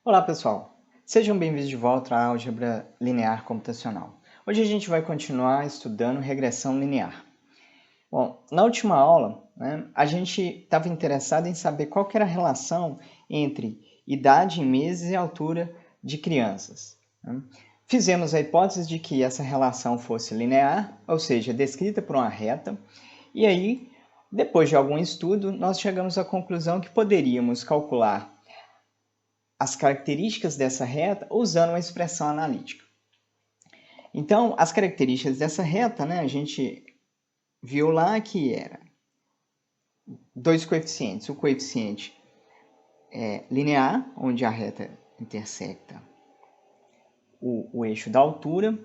Olá pessoal, sejam bem-vindos de volta à álgebra linear computacional. Hoje a gente vai continuar estudando regressão linear. Bom, na última aula, a gente estava interessado em saber qual que era a relação entre idade em meses e altura de crianças. Fizemos a hipótese de que essa relação fosse linear, ou seja, descrita por uma reta, e aí, depois de algum estudo, nós chegamos à conclusão que poderíamos calcular as características dessa reta usando uma expressão analítica. Então, as características dessa reta, a gente viu lá que era dois coeficientes. O coeficiente linear, onde a reta intersecta o eixo da altura,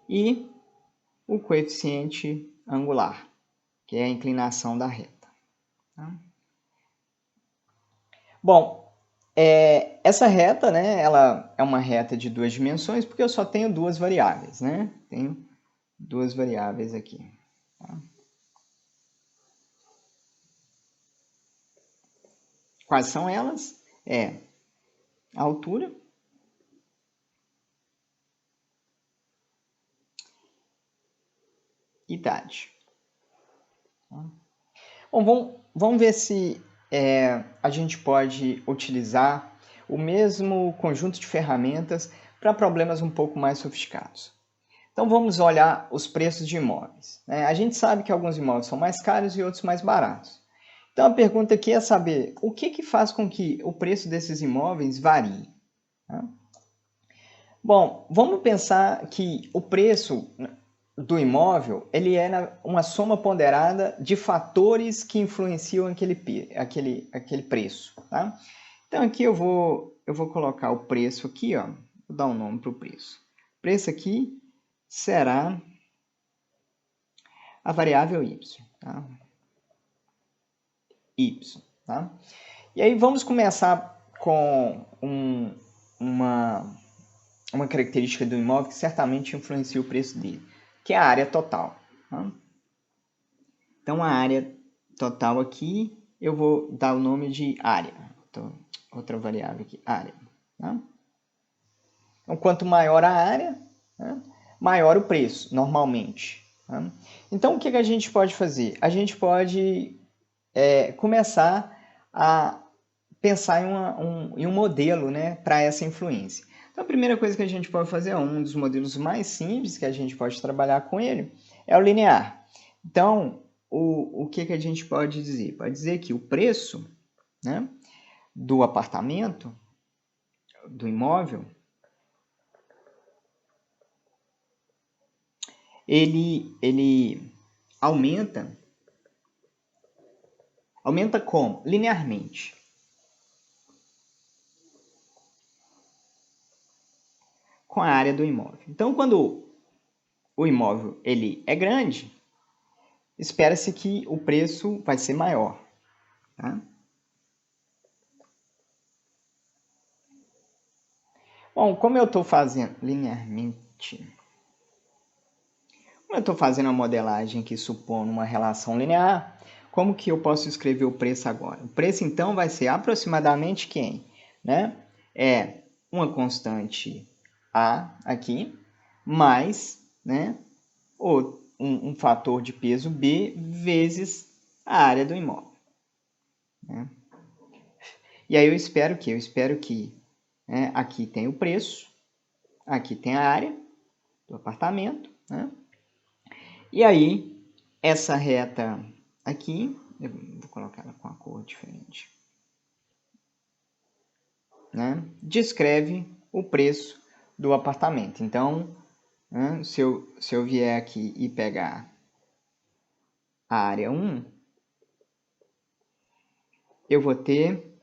e o coeficiente angular, que é a inclinação da reta. Tá? Bom, essa reta, ela é uma reta de duas dimensões, porque eu só tenho duas variáveis, Tenho duas variáveis aqui. Tá? Quais são elas? A altura e idade. Tá? Bom, vamos ver se a gente pode utilizar o mesmo conjunto de ferramentas para problemas um pouco mais sofisticados. Então vamos olhar os preços de imóveis. A gente sabe que alguns imóveis são mais caros e outros mais baratos. Então a pergunta aqui é saber o que faz com que o preço desses imóveis varie. Tá? Bom, vamos pensar que o preço do imóvel ele é uma soma ponderada de fatores que influenciam aquele preço. Tá? Então aqui eu vou colocar o preço aqui, ó, vou dar um nome para o preço. O preço aqui será a variável y. Tá? Y. Tá? E aí vamos começar com uma característica do imóvel que certamente influencia o preço dele, que é a área total. Tá? Então a área total aqui eu vou dar o nome de área. Então, outra variável aqui, área. Tá? Então quanto maior a área, maior o preço, normalmente. Tá? Então o que a gente pode fazer? A gente pode começar a pensar em um modelo para essa influência. Então, a primeira coisa que a gente pode fazer, um dos modelos mais simples que a gente pode trabalhar com ele, é o linear. Então, o que a gente pode dizer? Pode dizer que o preço do apartamento, do imóvel, ele aumenta como? Linearmente. Com a área do imóvel. Então, quando o imóvel ele é grande, espera-se que o preço vai ser maior. Tá? Bom, como eu estou fazendo linearmente, como eu estou fazendo a modelagem aqui supondo uma relação linear, como que eu posso escrever o preço agora? O preço, então, vai ser aproximadamente quem? É uma constante A aqui, mais um fator de peso B vezes a área do imóvel. E aí eu espero que aqui tem o preço, aqui tem a área do apartamento, E aí, essa reta aqui, eu vou colocar ela com a cor diferente, descreve o preço do apartamento. Então, se eu vier aqui e pegar a área 1, eu vou ter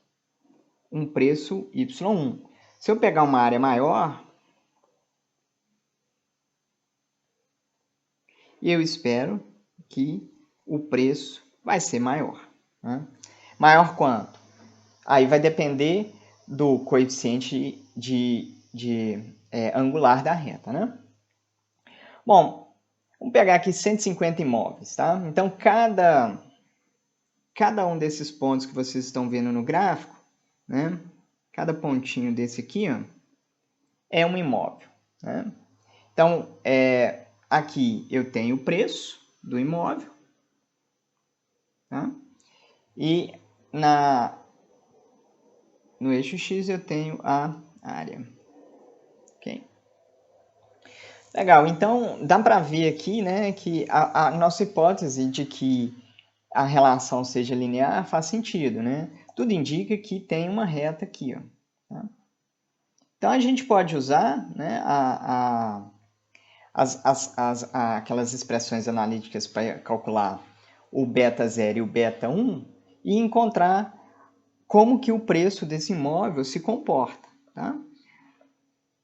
um preço Y1. Se eu pegar uma área maior, eu espero que o preço vai ser maior. Maior quanto? Aí vai depender do coeficiente angular da reta. Bom, vamos pegar aqui 150 imóveis. Tá? Então, cada um desses pontos que vocês estão vendo no gráfico, Cada pontinho desse aqui, ó, é um imóvel, né? Então, aqui eu tenho o preço do imóvel, tá? E no eixo X eu tenho a área. Ok? Legal, então dá para ver aqui, né, que a nossa hipótese de que a relação seja linear faz sentido, né? Tudo indica que tem uma reta aqui, ó. Tá? Então a gente pode usar, né, aquelas expressões analíticas para calcular o beta 0 e o beta 1 e encontrar como que o preço desse imóvel se comporta, tá?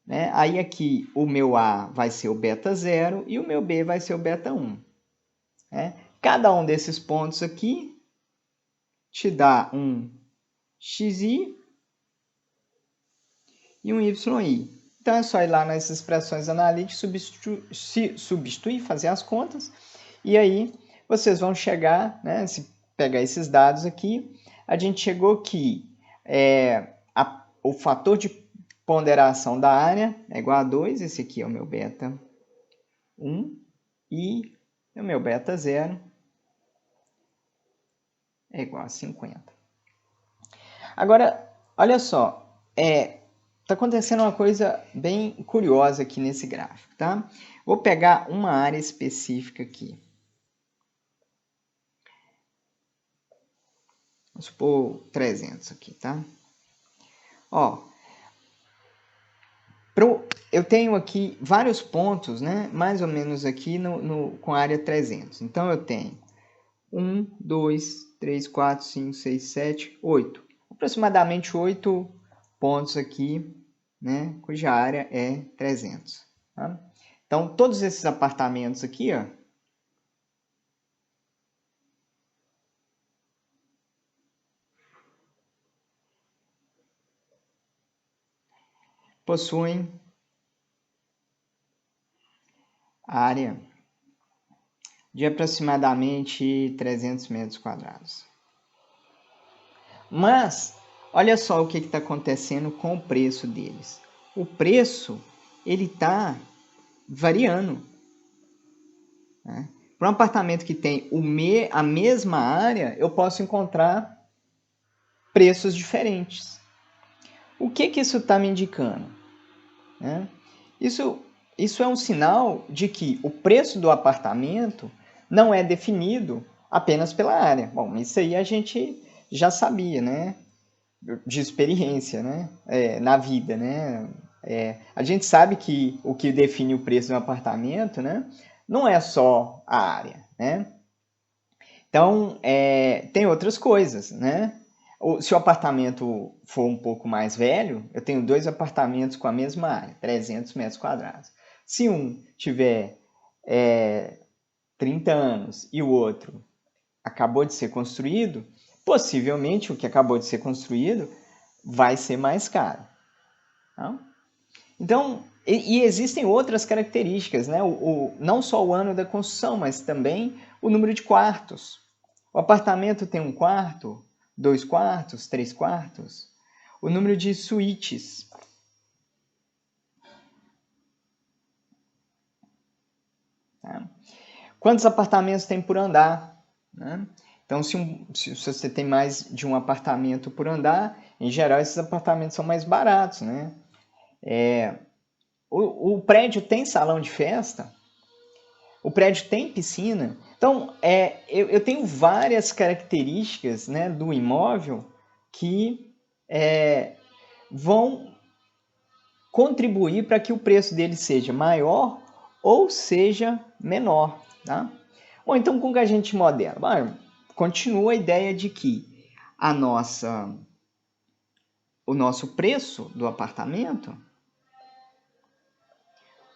Né? Aí aqui o meu A vai ser o beta 0 e o meu B vai ser o beta 1. Né? Cada um desses pontos aqui te dá um xi e um yi. Então é só ir lá nas expressões analíticas, substituir, fazer as contas, e aí vocês vão chegar, né, se pegar esses dados aqui, a gente chegou que o fator de ponderação da área é igual a 2, esse aqui é o meu beta 1, e o meu beta 0 é igual a 50. Agora, olha só, está acontecendo uma coisa bem curiosa aqui nesse gráfico, tá? Vou pegar uma área específica aqui. Vamos supor 300 aqui, tá? Ó, eu tenho aqui vários pontos, né? Mais ou menos aqui com a área 300. Então, eu tenho 1, 2, 3, 4, 5, 6, 7, 8. Aproximadamente 8 pontos aqui, né? Cuja área é 300. Tá? Então, todos esses apartamentos aqui, ó, possuem área de aproximadamente 300 metros quadrados. Mas, olha só o que está acontecendo com o preço deles. O preço, ele está variando. Né? Para um apartamento que tem a mesma área, eu posso encontrar preços diferentes. O que isso está me indicando? Né? Isso é um sinal de que o preço do apartamento não é definido apenas pela área. Bom, isso aí a gente já sabia, né? De experiência, né? Na vida, né? A gente sabe que o que define o preço de um apartamento, né? Não é só a área, né? Então, tem outras coisas, né? Se o apartamento for um pouco mais velho, eu tenho 2 apartamentos com a mesma área, 300 metros quadrados. Se um tiver 30 anos e o outro acabou de ser construído, possivelmente o que acabou de ser construído vai ser mais caro. Tá? Então, e existem outras características, né? Não só o ano da construção, mas também o número de quartos. O apartamento tem 1 quarto, 2 quartos, 3 quartos. O número de suítes. Tá? Quantos apartamentos tem por andar? Né? Então, se você tem mais de um apartamento por andar, em geral esses apartamentos são mais baratos. Né? O prédio tem salão de festa? O prédio tem piscina? Então, eu tenho várias características, né, do imóvel que vão contribuir para que o preço dele seja maior ou seja menor. Tá? Bom, então como que a gente modela? Bom, continua a ideia de que o nosso preço do apartamento,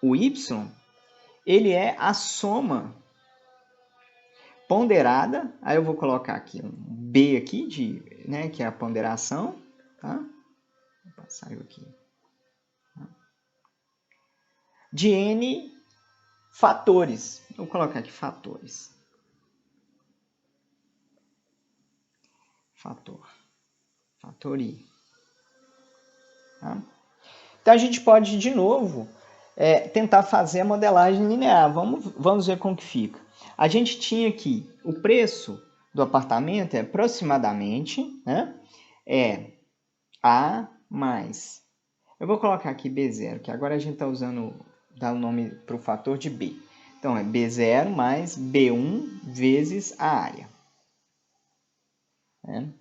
o Y, ele é a soma ponderada, aí eu vou colocar aqui um B aqui, né, que é a ponderação, tá? Opa, saiu aqui. De N fatores. Vou colocar aqui fatores. Fator I. Tá? Então, a gente pode, de novo, tentar fazer a modelagem linear. Vamos ver como que fica. A gente tinha aqui o preço do apartamento aproximadamente, né? A mais. Eu vou colocar aqui B0, que agora a gente está usando, dá o nome para o fator de B. Então, é B0 mais B1 vezes a área. Né?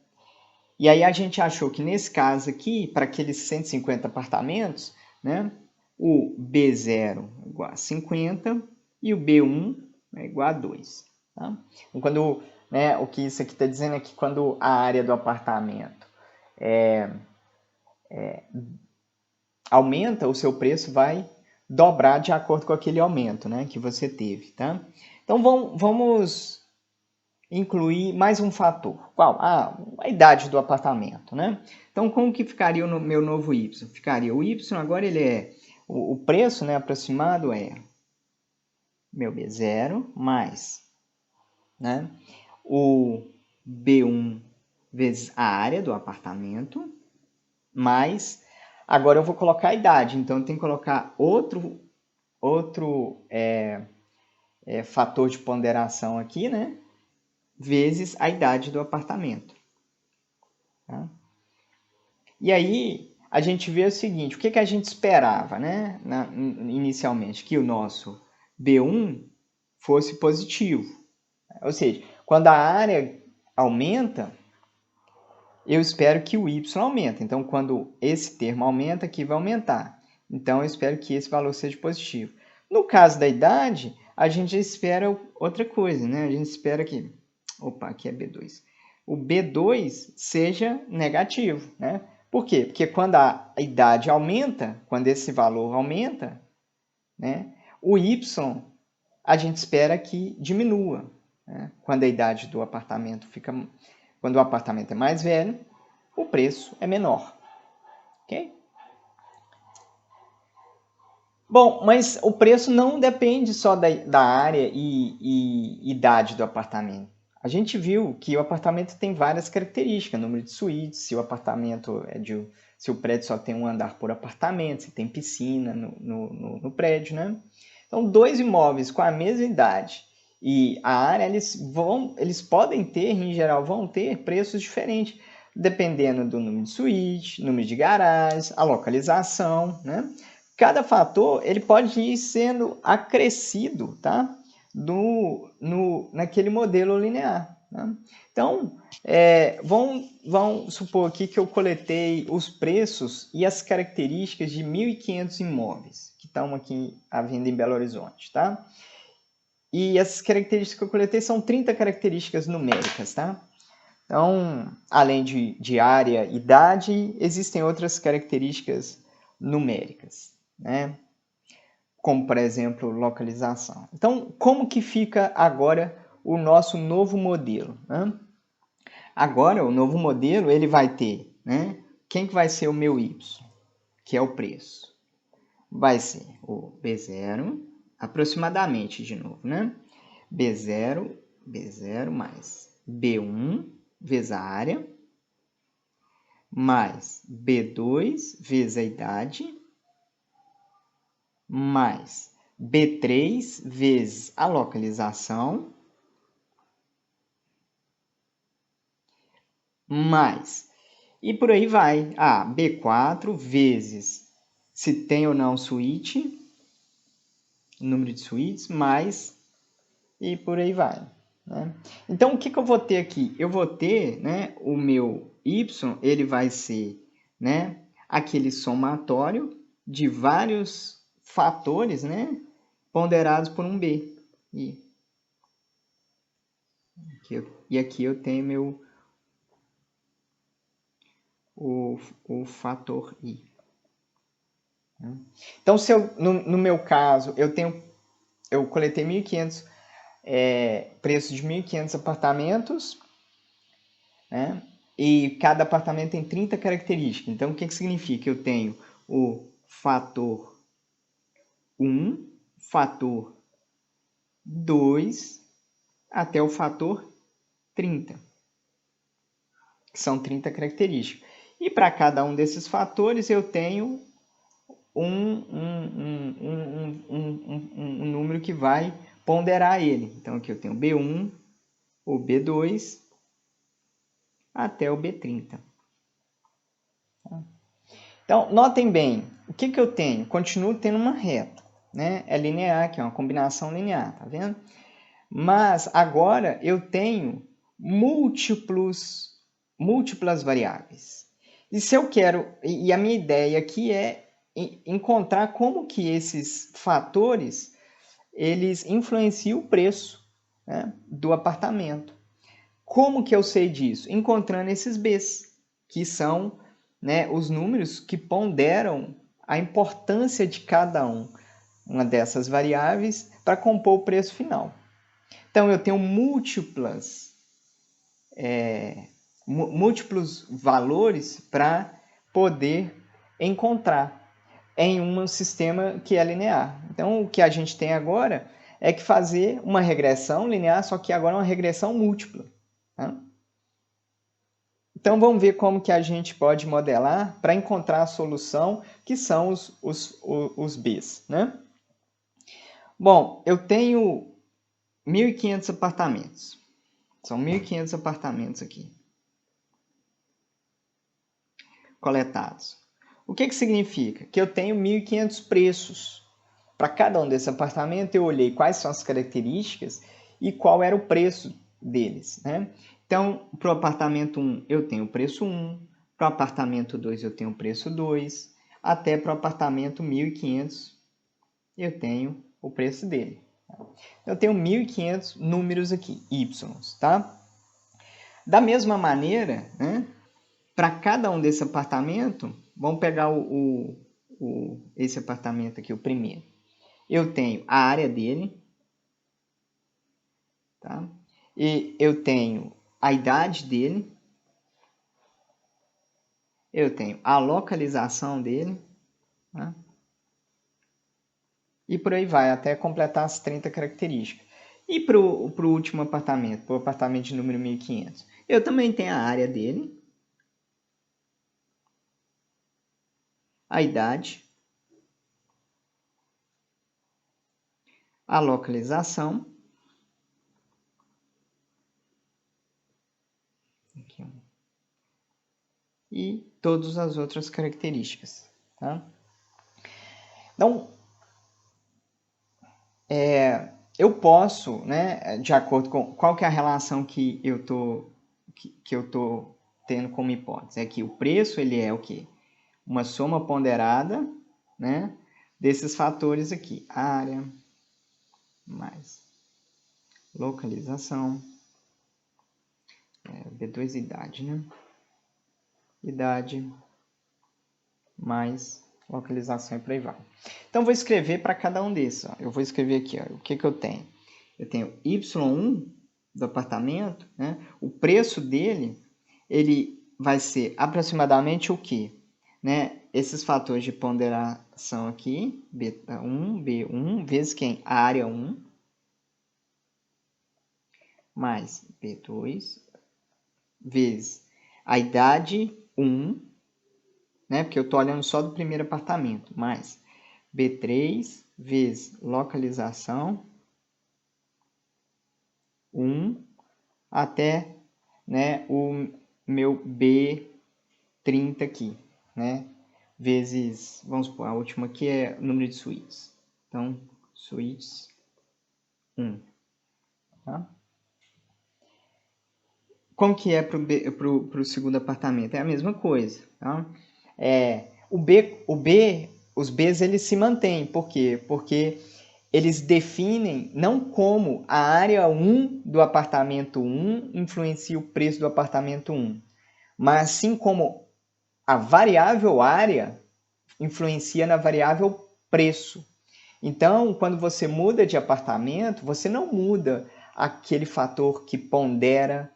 E aí a gente achou que nesse caso aqui, para aqueles 150 apartamentos, né, o B0 é igual a 50 e o B1 é igual a 2. Tá? Então, quando, né, o que isso aqui está dizendo é que quando a área do apartamento aumenta, o seu preço vai dobrar de acordo com aquele aumento, né, que você teve. Tá? Então, vamos incluir mais um fator. Qual? A idade do apartamento, né? Então, como que ficaria o meu novo y? Ficaria o y, agora ele é, o preço, né, aproximado é meu B0 mais, né, o B1 vezes a área do apartamento, mais, agora eu vou colocar a idade, então eu tenho que colocar outro fator de ponderação aqui, né, vezes a idade do apartamento. Tá? E aí a gente vê o seguinte, o que a gente esperava, né, inicialmente? Que o nosso B1 fosse positivo. Ou seja, quando a área aumenta, eu espero que o y aumente. Então, quando esse termo aumenta, aqui vai aumentar. Então, eu espero que esse valor seja positivo. No caso da idade, a gente espera outra coisa, né? A gente espera que... Opa, aqui é B2. O B2 seja negativo, né? Por quê? Porque quando a idade aumenta, quando esse valor aumenta, né? O y a gente espera que diminua. Né? Quando a idade do apartamento fica... Quando o apartamento é mais velho, o preço é menor. Ok? Bom, mas o preço não depende só da área e idade do apartamento. A gente viu que o apartamento tem várias características, número de suítes, se o apartamento se o prédio só tem um andar por apartamento, se tem piscina no prédio, né? Então, dois imóveis com a mesma idade e a área, eles podem ter, em geral, vão ter preços diferentes, dependendo do número de suíte, número de garagens, a localização, né? Cada fator ele pode ir sendo acrescido, tá? Naquele modelo linear. Tá? Então, vamos supor aqui que eu coletei os preços e as características de 1.500 imóveis que estão aqui à venda em Belo Horizonte. Tá? E essas características que eu coletei são 30 características numéricas. Tá? Então, além de área e idade, existem outras características numéricas. Né? Como, por exemplo, localização. Então, como que fica agora o nosso novo modelo? Né? Agora, o novo modelo, ele vai ter, né? Quem que vai ser o meu y? Que é o preço. Vai ser o B0, aproximadamente, de novo, né? B0 mais B1 vezes a área, mais B2 vezes a idade, mais B3 vezes a localização, mais, e por aí vai, B4 vezes se tem ou não suíte, número de suítes, mais, e por aí vai. Né? Então, o que eu vou ter aqui? Eu vou ter, né, o meu y, ele vai ser, né, aquele somatório de vários fatores, né, ponderados por um b. E aqui eu tenho o fator i. Então, se no meu caso, eu coletei 1.500 preços de 1.500 apartamentos, né? E cada apartamento tem 30 características. Então, o que significa? Eu tenho o fator 1, fator 2, até o fator 30, que são 30 características. E para cada um desses fatores eu tenho um número que vai ponderar ele. Então aqui eu tenho B1, o B2, até o B30. Então, notem bem, o que eu tenho? Continuo tendo uma reta, né? É linear, que é uma combinação linear, tá vendo? Mas agora eu tenho múltiplas variáveis. E se eu quero, e a minha ideia aqui é encontrar como que esses fatores eles influenciam o preço, né, do apartamento. Como que eu sei disso? Encontrando esses Bs, que são, né, os números que ponderam a importância de cada uma dessas variáveis para compor o preço final. Então, eu tenho múltiplos valores para poder encontrar em um sistema que é linear. Então, o que a gente tem agora é que fazer uma regressão linear, só que agora é uma regressão múltipla. Tá? Então, vamos ver como que a gente pode modelar para encontrar a solução, que são os Bs. Né? Bom, eu tenho 1.500 apartamentos. São 1.500 apartamentos aqui coletados. O que significa? Que eu tenho 1.500 preços. Para cada um desses apartamentos, eu olhei quais são as características e qual era o preço deles. Né? Então, para o apartamento 1, eu tenho o preço 1. Para o apartamento 2, eu tenho o preço 2. Até para o apartamento 1.500, eu tenho o preço dele. Eu tenho 1.500 números aqui, y, tá? Da mesma maneira, né, para cada um desse apartamento, vamos pegar esse apartamento aqui, o primeiro. Eu tenho a área dele, tá? E eu tenho a idade dele, eu tenho a localização dele, tá? E por aí vai, até completar as 30 características. E para o último apartamento, para o apartamento de número 1.500, eu também tenho a área dele, a idade, a localização, aqui, e todas as outras características. Tá? Então, eu posso, né, de acordo com qual que é a relação que eu tô tendo como hipótese, é que o preço ele é o quê? Uma soma ponderada, né, desses fatores aqui, área mais localização, B2 idade, né? Idade mais localização e por aí vai. Então, vou escrever para cada um desses. Ó. Eu vou escrever aqui, ó, o que eu tenho. Eu tenho Y1 do apartamento, né? O preço dele, ele vai ser aproximadamente o quê? Né? Esses fatores de ponderação aqui, B1, vezes quem? A área 1, mais B2, vezes a idade 1, né? Porque eu estou olhando só do primeiro apartamento, mais B3 vezes localização 1 até, né, o meu B30 aqui, né? Vezes, vamos supor, a última aqui é o número de suítes. Então, suítes 1. Tá? Como que é para o segundo apartamento? É a mesma coisa. Tá? Os Bs eles se mantêm. Por quê? Porque eles definem não como a área 1 do apartamento 1 influencia o preço do apartamento 1, mas sim como a variável área influencia na variável preço. Então, quando você muda de apartamento, você não muda aquele fator que pondera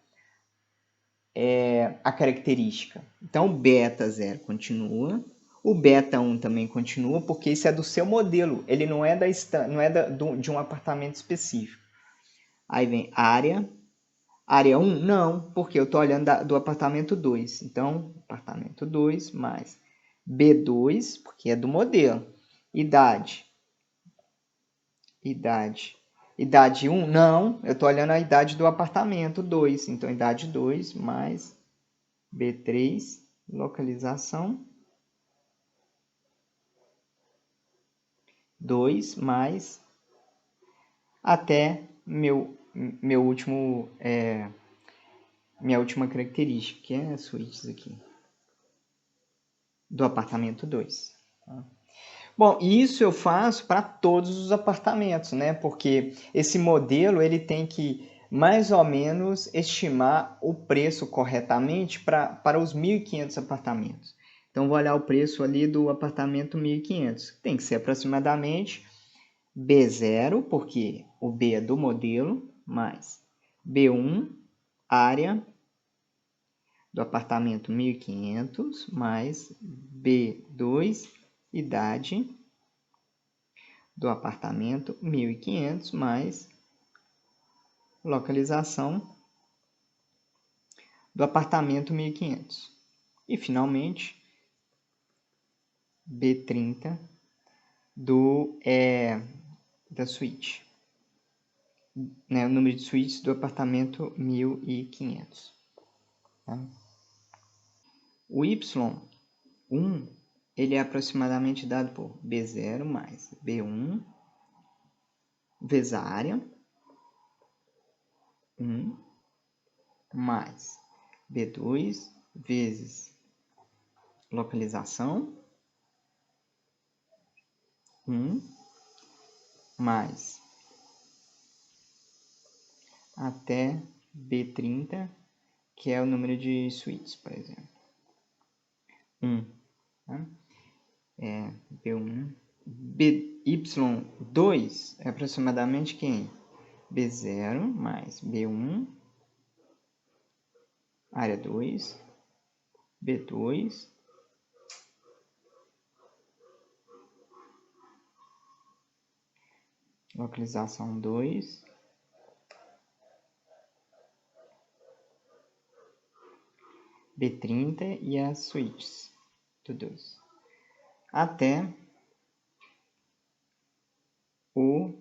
a característica. Então, o beta 0 continua, o beta 1 também continua, porque isso é do seu modelo, ele não é, de um apartamento específico. Aí vem área Área 1? Não, porque eu estou olhando do apartamento 2. Então, apartamento 2 mais B2, porque é do modelo. Idade. Idade 1? Não, eu estou olhando a idade do apartamento 2. Então, idade 2 mais B3, localização 2 mais até minha última característica, que é as suítes aqui, do apartamento 2. Tá? Bom, isso eu faço para todos os apartamentos, né? Porque esse modelo ele tem que mais ou menos estimar o preço corretamente para os 1.500 apartamentos. Então, vou olhar o preço ali do apartamento 1.500. Tem que ser aproximadamente B0, porque o B é do modelo, mais B1, área do apartamento 1.500, mais B2, idade do apartamento 1.500, mais localização do apartamento 1.500. E, finalmente, B30 da suíte. Né, o número de suítes do apartamento 1.500. Tá? O Y1 ele é aproximadamente dado por B0 mais B1 vezes a área 1 mais B2 vezes localização 1 mais até B30, que é o número de suítes, por exemplo. 1. Tá? B1. BY2 é aproximadamente quem? B0 mais B1, área 2, B2, localização 2, B30 e as suítes do 2. Até o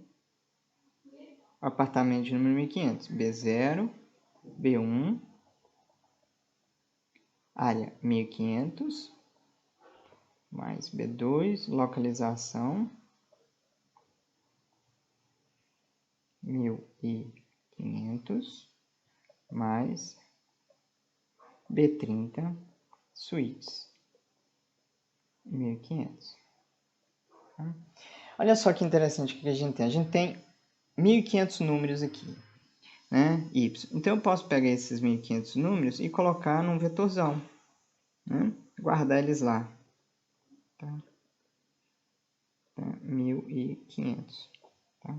apartamento de número 1500, B0, B1, área 1500, mais B2, localização 1500, mais B30, suítes 1500. Tá? Olha só que interessante o que a gente tem. A gente tem 1.500 números aqui, né? Y. Então, eu posso pegar esses 1.500 números e colocar num vetorzão, né? Guardar eles lá. Tá? 1.500. Tá?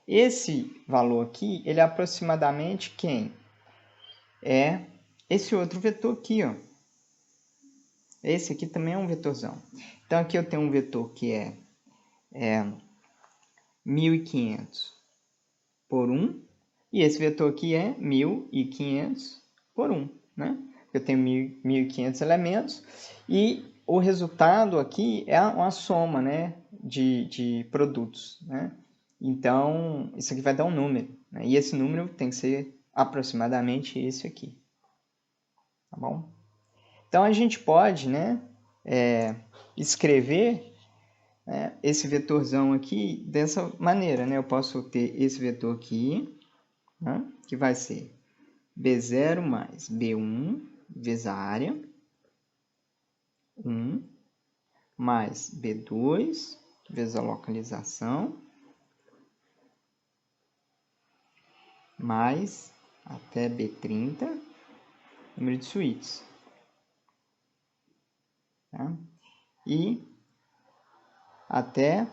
Esse valor aqui, ele é aproximadamente quem? É esse outro vetor aqui, ó. Esse aqui também é um vetorzão. Então, aqui eu tenho um vetor que é 1.500 por 1. E esse vetor aqui é 1.500 por 1, né? Eu tenho 1.500 elementos e o resultado aqui é uma soma, né, de produtos, né? Então, isso aqui vai dar um número, né? E esse número tem que ser aproximadamente esse aqui, tá bom? Então, a gente pode, né, escrever, né, esse vetorzão aqui dessa maneira, né? Eu posso ter esse vetor aqui, né, que vai ser B0 mais B1 vezes a área 1 mais B2 vezes a localização mais até B30, número de suítes. Tá? E até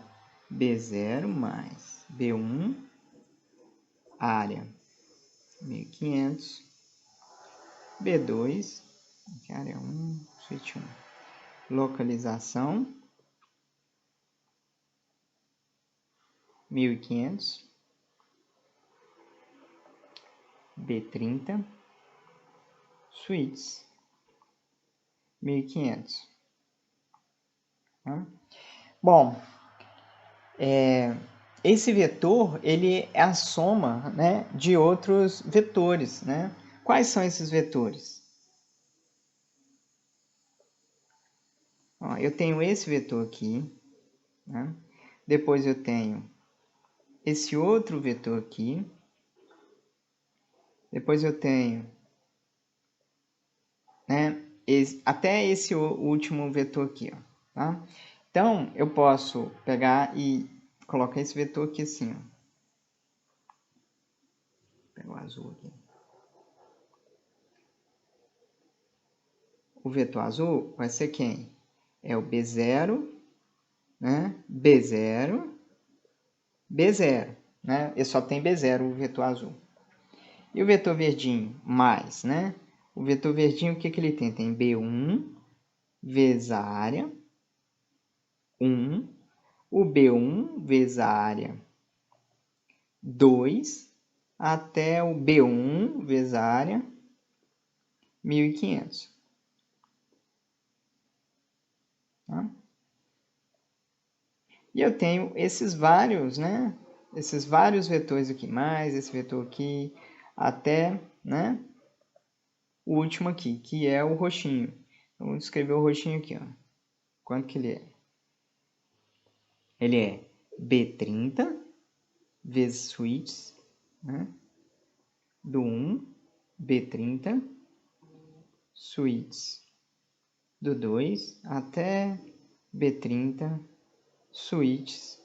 B0 mais B1, área 1500, B2, área 1, suíte 1, localização 1500, B30 suítes 1500. Tá? Bom, esse vetor ele é a soma, né, de outros vetores, né? Quais são esses vetores? Ó, eu tenho esse vetor aqui, né? Depois eu tenho esse outro vetor aqui, depois eu tenho, né, até esse último vetor aqui, ó, tá? Então, eu posso pegar e colocar esse vetor aqui assim, ó. Vou pegar o azul aqui. O vetor azul vai ser quem? É o B0, né? B0, B0, né? E só tem B0 o vetor azul. E o vetor verdinho? Mais, né? O vetor verdinho, o que ele tem? Tem B1 vezes a área 1, o B1 vezes a área 2, até o B1 vezes a área 1500. Tá? E eu tenho esses vários, né? Esses vários vetores aqui, mais esse vetor aqui, até, né? O último aqui, que é o roxinho. Então, vamos escrever o roxinho aqui, ó. Quanto que ele é? Ele é B30 vezes suítes, né? Do 1, B30, suítes. Do 2 até B30, suítes.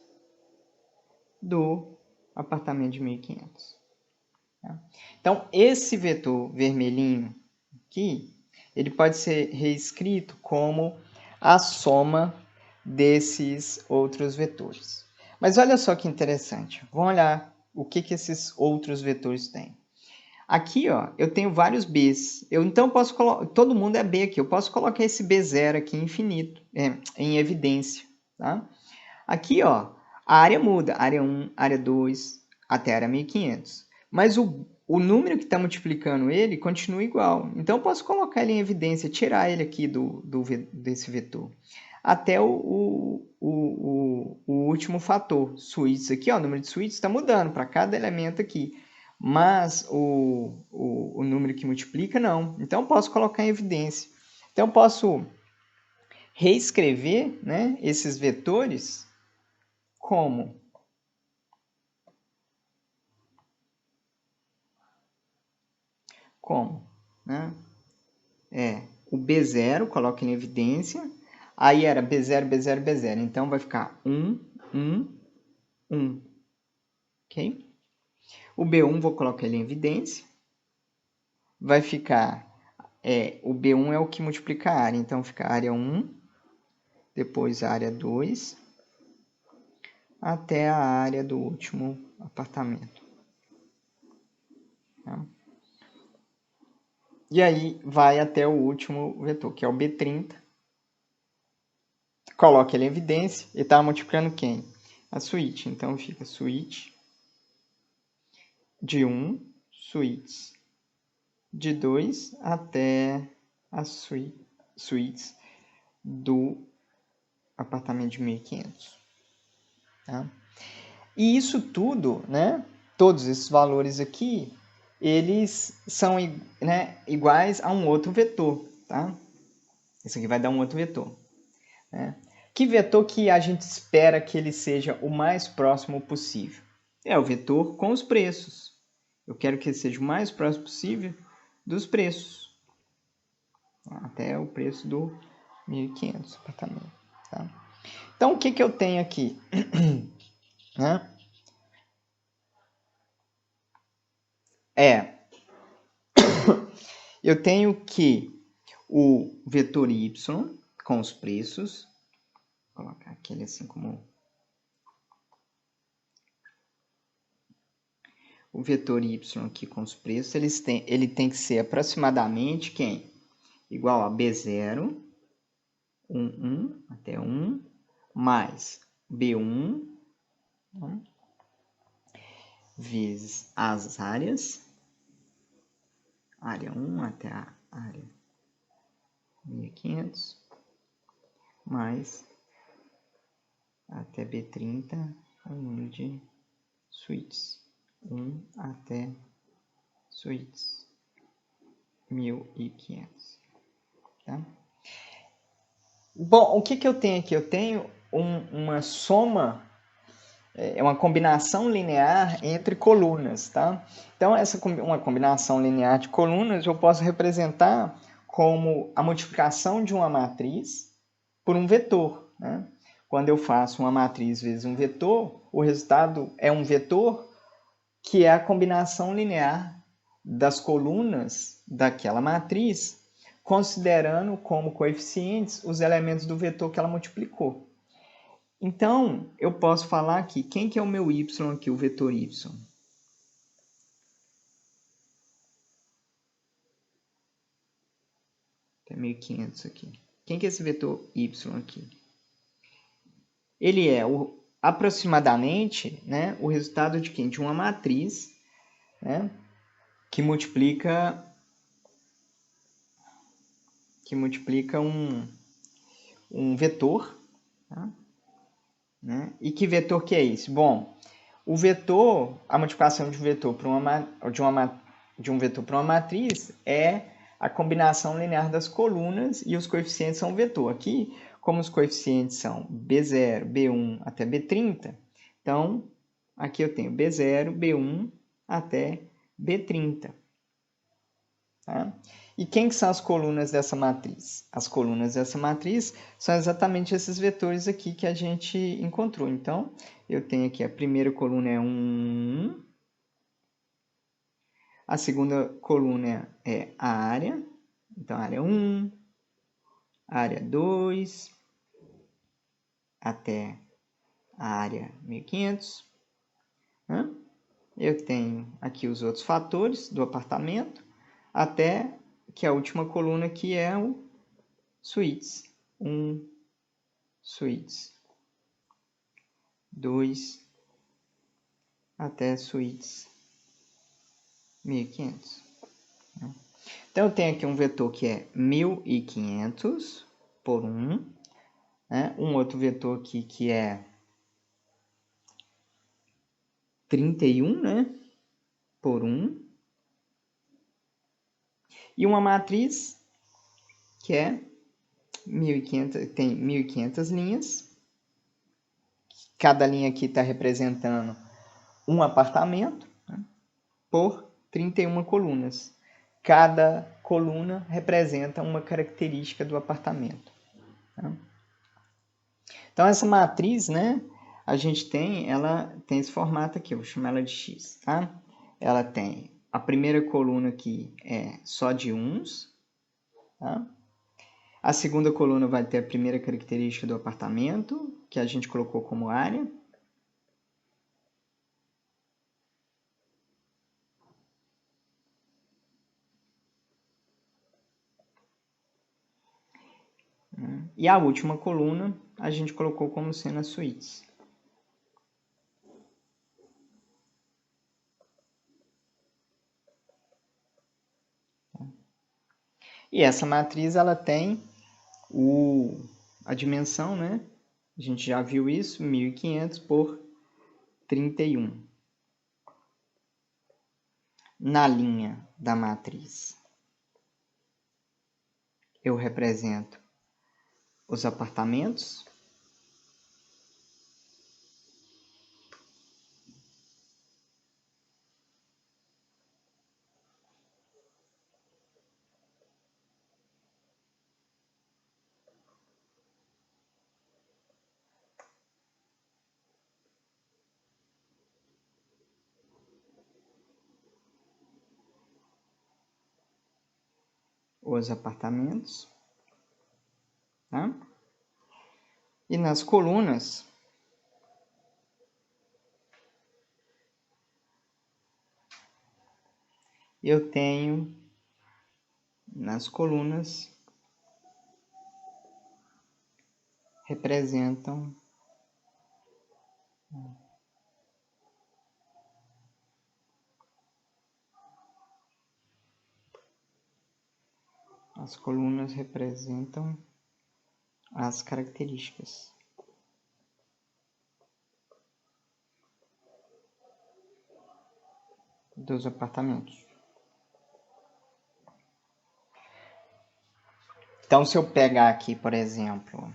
Do apartamento de 1500. Tá? Então, esse vetor vermelhinho aqui, ele pode ser reescrito como a soma desses outros vetores. Mas olha só que interessante. Vamos olhar o que esses outros vetores têm. Aqui, ó, eu tenho vários Bs. Então, posso colocar... Todo mundo é B aqui. Eu posso colocar esse B0 aqui infinito, em evidência. Tá? Aqui, ó, a área muda. Área 1, área 2, até a área 1500. Mas o número que está multiplicando ele continua igual. Então, eu posso colocar ele em evidência, tirar ele aqui desse vetor. Até o último fator, suítes aqui, ó, o número de suítes está mudando para cada elemento aqui. Mas o número que multiplica, não. Então, eu posso colocar em evidência. Então, eu posso reescrever, né, esses vetores como? Como? Né? O B0, coloca em evidência. Aí era B0, B0, B0. Então, vai ficar 1, 1, 1. Ok? O B1, vou colocar ele em evidência. Vai ficar... o B1 é o que multiplica a área. Então, fica a área 1, depois a área 2, até a área do último apartamento. Tá? E aí, vai até o último vetor, que é o B30. Coloca ele em evidência e está multiplicando quem? A suíte. Então, fica suíte de 1, suítes de 2 até as suítes do apartamento de 1500. Tá? E isso tudo, né? Todos esses valores aqui, eles são, né, iguais a um outro vetor. Tá? Isso aqui vai dar um outro vetor. Né? Que vetor que a gente espera que ele seja o mais próximo possível? É o vetor com os preços. Eu quero que ele seja o mais próximo possível dos preços. Até o preço do 1.500 apartamento. Tá? Então, o que eu tenho aqui? Né? Eu tenho que o vetor y com os preços, vou colocar aquele assim como o vetor y aqui com os preços, ele tem que ser aproximadamente quem? Igual a B0, 1 até 1, mais B1, né, vezes as áreas área 1 até a área 1500, mais até B30, o número de suítes. 1 até suítes 1500. Tá? Bom, o que eu tenho aqui? Eu tenho uma soma, uma combinação linear entre colunas, tá? Então, uma combinação linear de colunas eu posso representar como a multiplicação de uma matriz por um vetor, né? Quando eu faço uma matriz vezes um vetor, o resultado é um vetor que é a combinação linear das colunas daquela matriz, considerando como coeficientes os elementos do vetor que ela multiplicou. Então, eu posso falar aqui, quem que é o meu y aqui, o vetor y? Tem 1500 aqui. Quem que é esse vetor y aqui? Ele é aproximadamente, né, o resultado de quem? De uma matriz, né, que multiplica um vetor, tá? Né? E que vetor que é esse? Bom, o vetor, a multiplicação de um vetor para de um vetor para uma matriz é a combinação linear das colunas e os coeficientes são vetor. Aqui, como os coeficientes são B0, B1 até B30, então aqui eu tenho B0, B1 até B30. Tá? E quem que são as colunas dessa matriz? As colunas dessa matriz são exatamente esses vetores aqui que a gente encontrou. Então, eu tenho aqui a primeira coluna é 1, a segunda coluna é a área, então área 1, área 2, até a área 1500. Né? Eu tenho aqui os outros fatores do apartamento, até que a última coluna aqui é o suítes. 1, suítes. 2, até suítes 1500. Então, eu tenho aqui um vetor que é 1500 por 1. Né? Um outro vetor aqui que é 31, né? Por 1. E uma matriz que é 1500, tem 1500 linhas. Cada linha aqui está representando um apartamento, né? Por 31 colunas. Cada coluna representa uma característica do apartamento. Tá? Então, essa matriz, né, ela tem esse formato aqui, eu vou chamar ela de X, tá? Ela tem a primeira coluna aqui é só de uns, tá? A segunda coluna vai ter a primeira característica do apartamento, que a gente colocou como área. E a última coluna a gente colocou como sendo as suítes. E essa matriz ela tem a dimensão, né? A gente já viu isso, 1500 por 31. Na linha da matriz, eu represento os apartamentos. Os apartamentos, tá? E nas colunas, eu tenho nas colunas representam As colunas representam as características dos apartamentos. Então, se eu pegar aqui, por exemplo,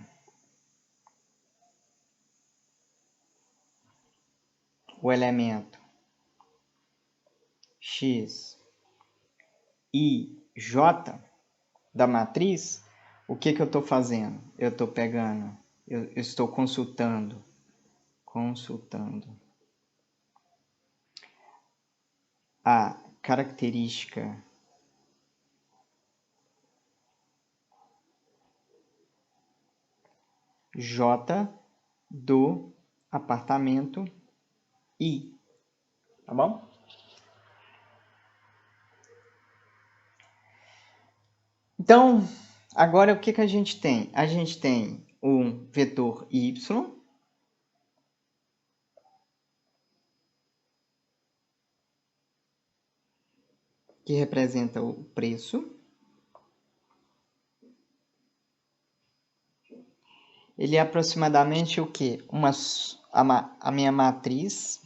o elemento x, y, j da matriz, o que eu estou fazendo? Eu estou pegando, eu estou consultando a característica J do apartamento I, tá bom? Então, agora o que a gente tem? A gente tem um vetor Y, que representa o preço. Ele é aproximadamente o quê? A minha matriz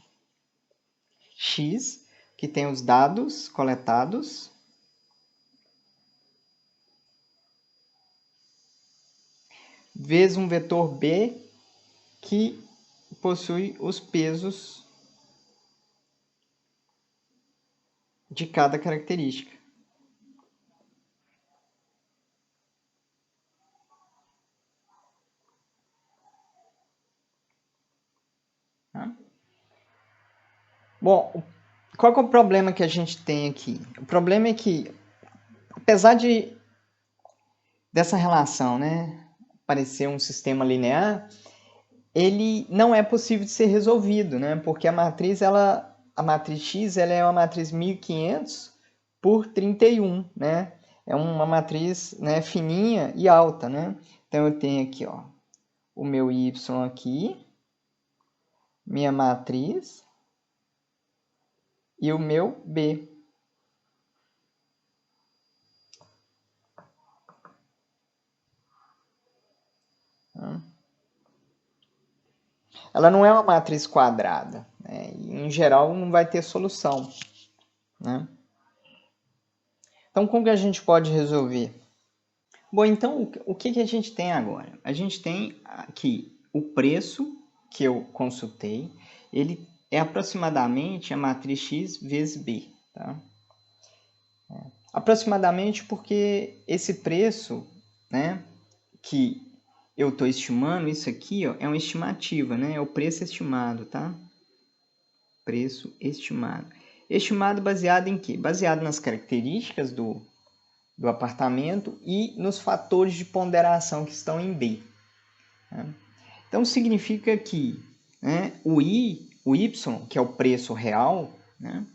X, que tem os dados coletados, vezes um vetor B, que possui os pesos de cada característica. Tá? Bom, qual que é o problema que a gente tem aqui? O problema é que, apesar dessa relação, né, parecer um sistema linear, ele não é possível de ser resolvido, né, porque a matriz X ela é uma matriz 1500 por 31, né? É uma matriz, né, fininha e alta, né? Então eu tenho aqui, ó, o meu y aqui, minha matriz e o meu b. Ela não é uma matriz quadrada, né? E, em geral não vai ter solução, né? Então como que a gente pode resolver? Bom, então o que a gente tem agora? A gente tem aqui o preço que eu consultei, ele é aproximadamente a matriz X vezes B, tá? Aproximadamente porque esse preço, né, que eu estou estimando, isso aqui, ó, é uma estimativa, né? É o preço estimado, tá? Preço estimado. Estimado baseado em quê? Baseado nas características do apartamento e nos fatores de ponderação que estão em B. Né? Então, significa que, né, o Y, que é o preço real, né,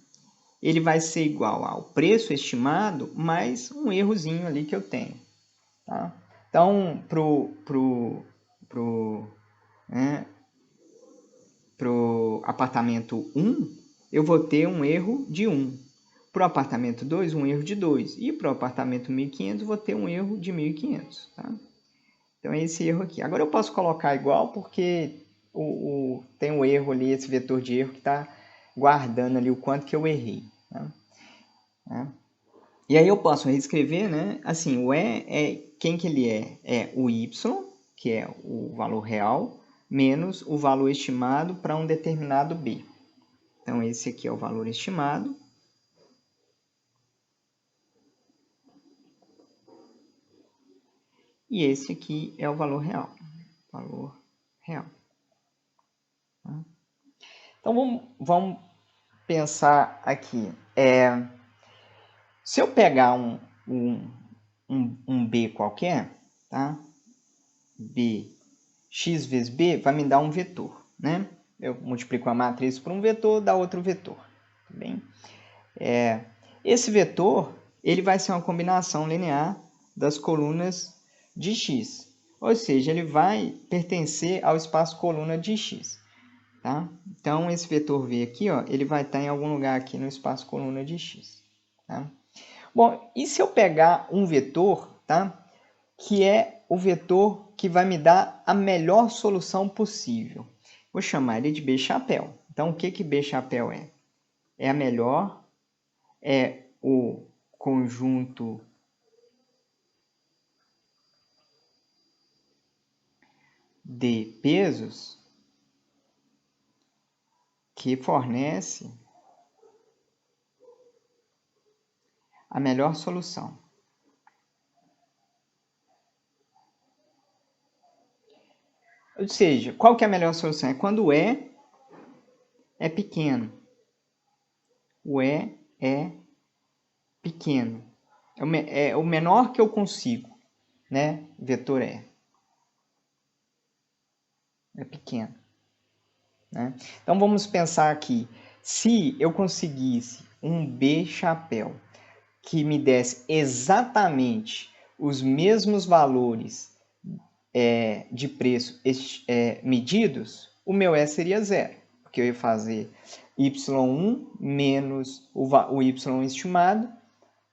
ele vai ser igual ao preço estimado mais um errozinho ali que eu tenho. Tá? Então, pro apartamento 1, eu vou ter um erro de 1. Para o apartamento 2, um erro de 2. E para o apartamento 1500, eu vou ter um erro de 1500. Tá? Então, é esse erro aqui. Agora, eu posso colocar igual porque tem um erro ali, esse vetor de erro que está guardando ali o quanto que eu errei. Tá? E aí eu posso reescrever, né? Assim, o E é quem que ele é? É o Y, que é o valor real, menos o valor estimado para um determinado B. Então, esse aqui é o valor estimado. E esse aqui é o valor real. Valor real. Então, vamos pensar aqui. Se eu pegar um B qualquer, tá? B, x vezes B, vai me dar um vetor, né? Eu multiplico a matriz por um vetor, dá outro vetor. Tá bem? Esse vetor, ele vai ser uma combinação linear das colunas de x. Ou seja, ele vai pertencer ao espaço coluna de x. Tá? Então, esse vetor V aqui, ó, ele vai estar em algum lugar aqui no espaço coluna de x. Tá? Bom, e se eu pegar um vetor tá? Que é o vetor que vai me dar a melhor solução possível. Vou chamar ele de B chapéu. Então, o que B chapéu é? É a melhor, é o conjunto de pesos que fornece a melhor solução. Ou seja, qual que é a melhor solução? É quando o E é pequeno. O E é pequeno. É o menor que eu consigo, né? Vetor E. É pequeno. Né? Então, vamos pensar aqui. Se eu conseguisse um B chapéu que me desse exatamente os mesmos valores de preço medidos, o meu E seria zero. Porque eu ia fazer Y1 menos o Y estimado,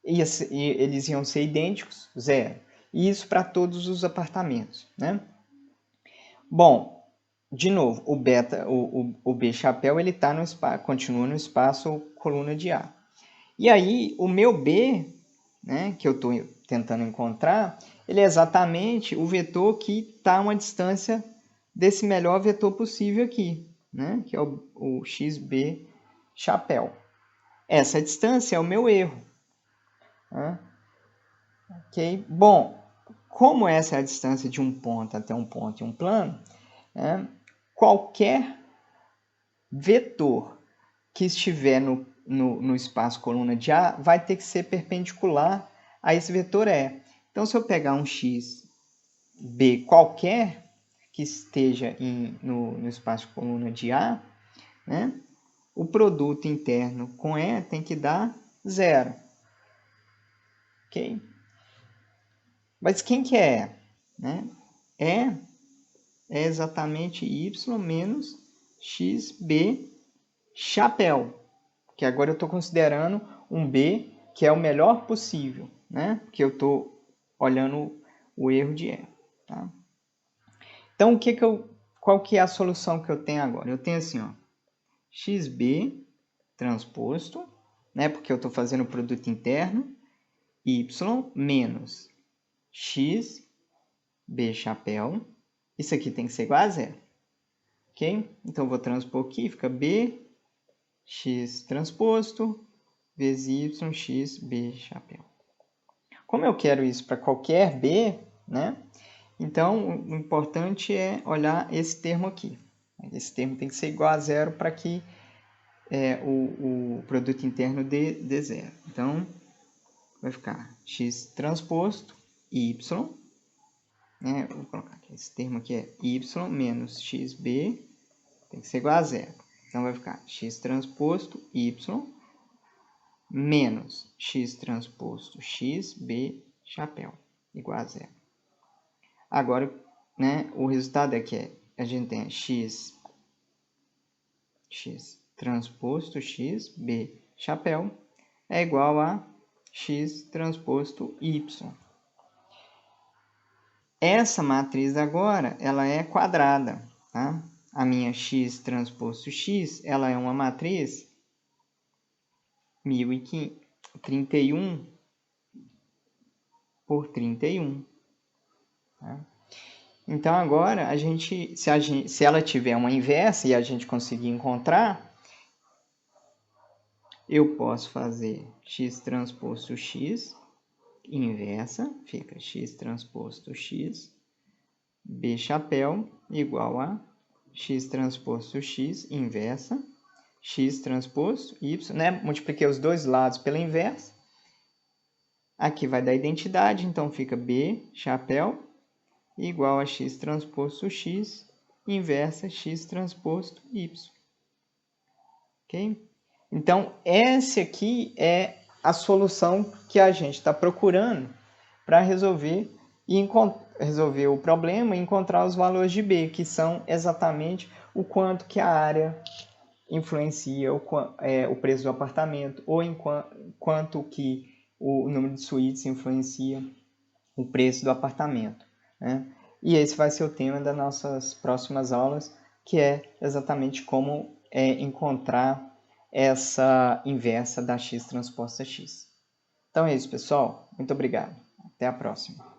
e eles iam ser idênticos, zero. E isso para todos os apartamentos. Né? Bom, de novo, o B chapéu ele tá no espaço, continua no espaço coluna de A. E aí, o meu B, né, que eu estou tentando encontrar, ele é exatamente o vetor que está a uma distância desse melhor vetor possível aqui, né, que é o XB chapéu. Essa distância é o meu erro. Né? Ok? Bom, como essa é a distância de um ponto até um ponto e um plano, né, qualquer vetor que estiver no espaço coluna de A vai ter que ser perpendicular a esse vetor E. Então, se eu pegar um x, B qualquer que esteja no espaço coluna de A, né, o produto interno com E tem que dar zero. Ok? Mas quem que é E? Né? É exatamente y menos xb chapéu. Que agora eu estou considerando um B que é o melhor possível, né? Porque eu estou olhando o erro de E. Tá? Então, qual que é a solução que eu tenho agora? Eu tenho assim, ó, XB transposto, né? Porque eu estou fazendo o produto interno, Y menos XB chapéu. Isso aqui tem que ser igual a zero. Ok? Então, eu vou transpor aqui, fica B, X transposto, vezes y, x, b chapéu. Como eu quero isso para qualquer b, né? Então, o importante é olhar esse termo aqui. Esse termo tem que ser igual a zero para que o produto interno dê zero. Então, vai ficar x transposto y, né? Vou colocar aqui, esse termo aqui é y menos xb, tem que ser igual a zero. Então, vai ficar x transposto y menos x transposto x, b, chapéu, igual a zero. Agora, né, o resultado é que a gente tem x transposto x, b, chapéu, é igual a x transposto y. Essa matriz agora, ela é quadrada, tá? A minha x transposto x, ela é uma matriz 1031 por 31. Tá? Então, agora, se ela tiver uma inversa e a gente conseguir encontrar, eu posso fazer x transposto x inversa, fica x transposto x, b chapéu, igual a x transposto x inversa, x transposto y, né? Multipliquei os dois lados pela inversa. Aqui vai dar identidade, então fica b chapéu igual a x transposto x inversa x transposto y. Ok? Então, essa aqui é a solução que a gente está procurando para resolver o problema e encontrar os valores de B, que são exatamente o quanto que a área influencia o preço do apartamento, ou quanto que o número de suítes influencia o preço do apartamento, né? E esse vai ser o tema das nossas próximas aulas, que é exatamente como encontrar essa inversa da x transposta x. Então é isso, pessoal. Muito obrigado. Até a próxima.